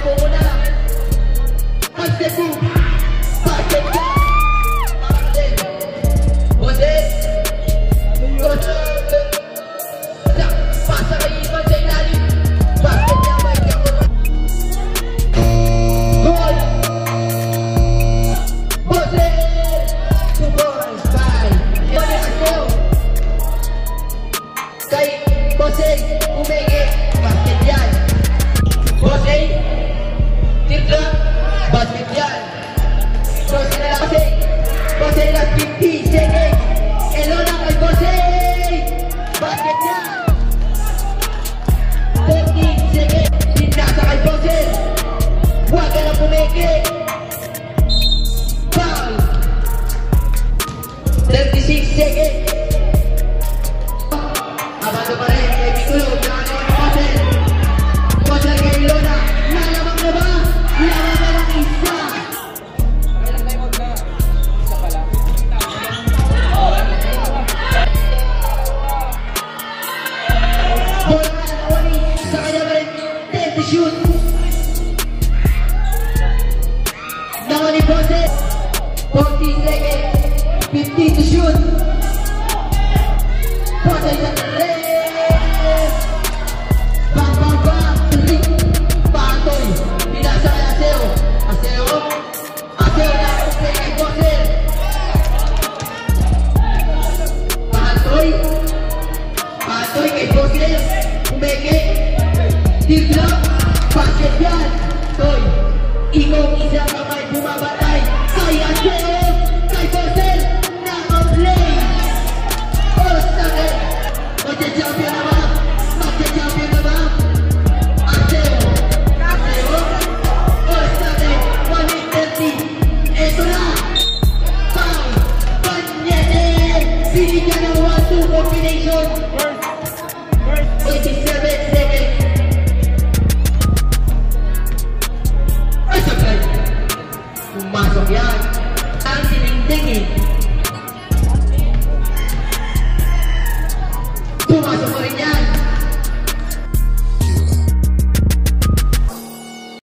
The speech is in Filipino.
po muna. Step 2. Basket ka. Jose. Jose. Pasa kay Ivan sa ilalim. Basket niya may kapot. Goal. Jose. 2 points. Bye. Ivan Aseo. Kay Jose. Umege. Basket yan. Jose. Tirla. Basket yan. Jose na lang. Jose last 50 seconds. Elona kay Jose. Basket yan. 14 seconds. Dinasa kay Jose. Huwag ka na pumeke. Foul. 36 seconds. Abado pa rin kay Piculo. Nakagawa ng Jose. Jose kay Elona. Nalamang na ba? Lamang na lang isa. Bola na nakawani. Sa kanya pa rin. 10 to shoot. Nakawani Jose. 40 seconds. 50 to shoot. Jose sa rin. Bang bang bang. Patoy. Binasa kay Aseo. Aseo. Aseo na kumplay kay Jose. Patoy. Patoy kay Jose. Umeke. Tirla. Basket yan. Toy. Ikaw isa kamay bumabatay. Kay Aseo. Kay Jose. Nakaplay. All-star. Magja-champion na ba? Magja-champion na ba? Aseo. Aseo. All-star. 130. Eto na. Foul. Panyete. Binigyan ng 1-2 combination.